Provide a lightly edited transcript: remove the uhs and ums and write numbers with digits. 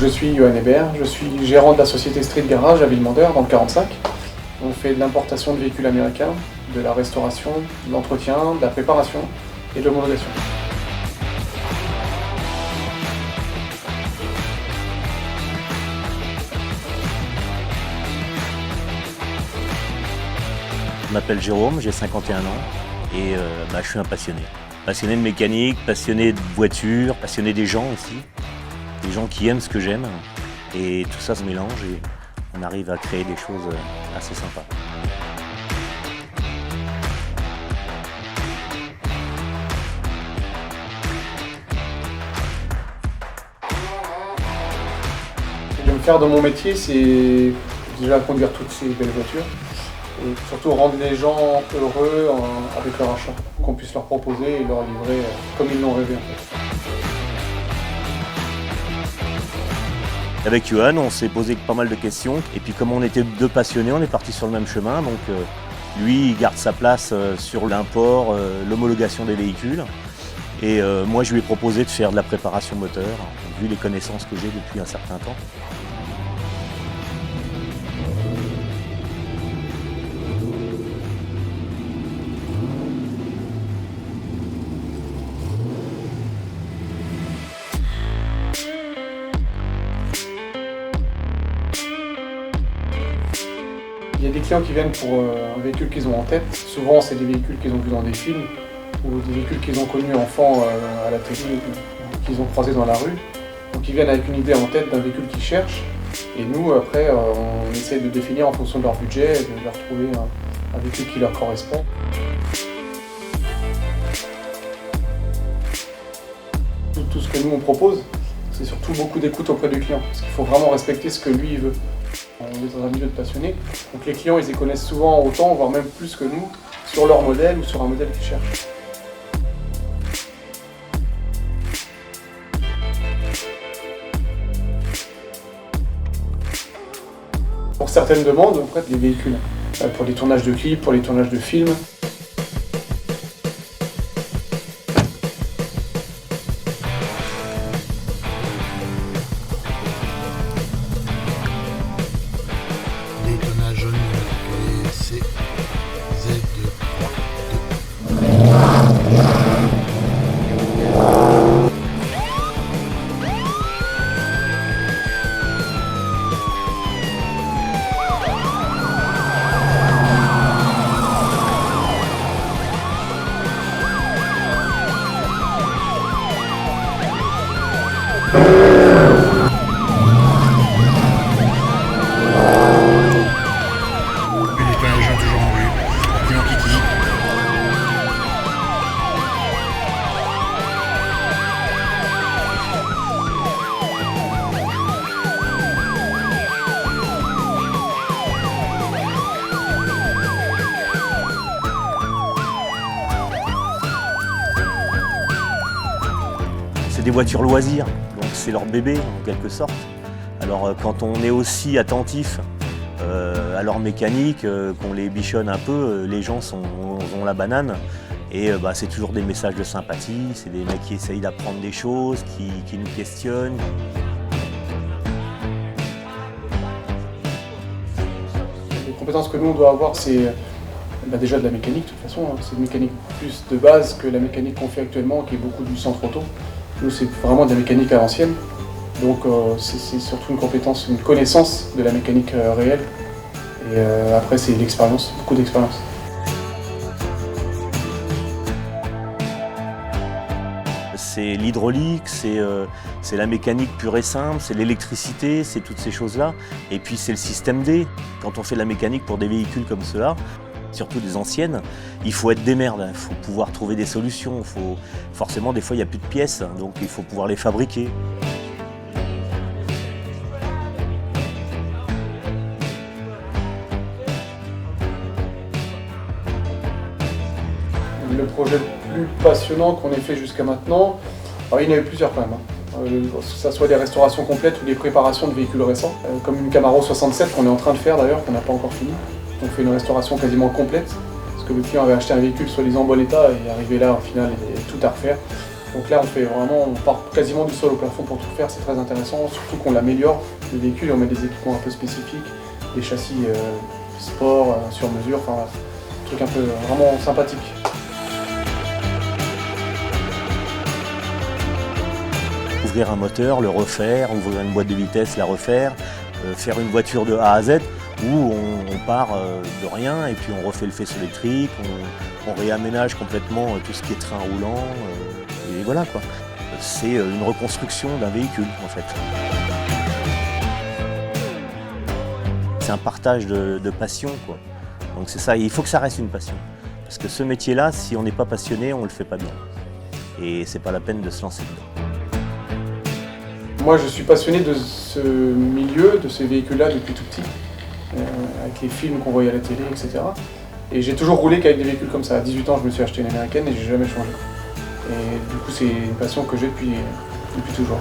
je suis Johan Hébert, je suis gérant de la société Street Garage à Villemandeur dans le 45. On fait de l'importation de véhicules américains, de la restauration, de l'entretien, de la préparation et de l'homologation. Je m'appelle Jérôme, j'ai 51 ans et je suis un passionné. Passionné de mécanique, passionné de voitures, passionné des gens aussi. Des gens qui aiment ce que j'aime. Et tout ça se mélange et on arrive à créer des choses assez sympas. Ce que j'aime faire de mon métier, c'est déjà conduire toutes ces belles voitures. Et surtout rendre les gens heureux avec leur achat, qu'on puisse leur proposer et leur livrer comme ils l'ont rêvé en fait. Avec Johan, on s'est posé pas mal de questions et puis comme on était deux passionnés, on est partis sur le même chemin. Donc lui, il garde sa place sur l'import, l'homologation des véhicules. Et moi, je lui ai proposé de faire de la préparation moteur, vu les connaissances que j'ai depuis un certain temps. Il y a des clients qui viennent pour un véhicule qu'ils ont en tête. Souvent, c'est des véhicules qu'ils ont vus dans des films ou des véhicules qu'ils ont connus enfants à la télé ou qu'ils ont croisés dans la rue. Donc ils viennent avec une idée en tête d'un véhicule qu'ils cherchent. Et nous, après, on essaie de définir en fonction de leur budget et de leur trouver un véhicule qui leur correspond. Tout ce que nous, on propose, c'est surtout beaucoup d'écoute auprès du client. Parce qu'il faut vraiment respecter ce que lui il veut. On est dans un milieu de passionnés, donc les clients ils y connaissent souvent autant, voire même plus que nous, sur leur modèle ou sur un modèle qu'ils cherchent. Pour certaines demandes, on prête des véhicules pour les tournages de clips, pour les tournages de films. Daytona jaune et c'est Z3. C'est des voitures loisirs, donc c'est leur bébé en quelque sorte. Alors quand on est aussi attentif à leur mécanique, qu'on les bichonne un peu, les gens ont la banane. Et c'est toujours des messages de sympathie, c'est des mecs qui essayent d'apprendre des choses, qui nous questionnent. Les compétences que nous on doit avoir, c'est déjà de la mécanique de toute façon. C'est une mécanique plus de base que la mécanique qu'on fait actuellement, qui est beaucoup du centre auto. Nous, c'est vraiment de la mécanique à l'ancienne. Donc c'est surtout une compétence, une connaissance de la mécanique réelle. Et après, c'est l'expérience, beaucoup d'expérience. C'est l'hydraulique, c'est la mécanique pure et simple, c'est l'électricité, c'est toutes ces choses-là. Et puis c'est le système D. Quand on fait de la mécanique pour des véhicules comme ceux-là, surtout des anciennes, il faut être des merdes, il faut pouvoir trouver des solutions. Forcément, des fois, il n'y a plus de pièces, donc il faut pouvoir les fabriquer. Le projet le plus passionnant qu'on ait fait jusqu'à maintenant, alors il y en a eu plusieurs quand même. Que ce soit des restaurations complètes ou des préparations de véhicules récents, comme une Camaro 67 qu'on est en train de faire d'ailleurs, qu'on n'a pas encore fini. On fait une restauration quasiment complète, parce que le client avait acheté un véhicule soi-disant en bon état et arrivé là, au final, il y avait tout à refaire. Donc là on part quasiment du sol au plafond pour tout faire, c'est très intéressant, surtout qu'on l'améliore, le véhicule, et on met des équipements un peu spécifiques, des châssis sport, sur mesure, enfin un truc un peu vraiment sympathique. Ouvrir un moteur, le refaire, ouvrir une boîte de vitesse, la refaire, faire une voiture de A à Z où on part de rien et puis on refait le faisceau électrique, on réaménage complètement tout ce qui est train roulant et voilà quoi. C'est une reconstruction d'un véhicule en fait. C'est un partage de passion quoi. Donc c'est ça, il faut que ça reste une passion. Parce que ce métier-là, si on n'est pas passionné, on ne le fait pas bien. Et c'est pas la peine de se lancer dedans. Moi, je suis passionné de ce milieu, de ces véhicules-là depuis tout petit, avec les films qu'on voyait à la télé, etc. Et j'ai toujours roulé qu'avec des véhicules comme ça. À 18 ans, je me suis acheté une américaine et j'ai jamais changé. Et du coup, c'est une passion que j'ai depuis toujours.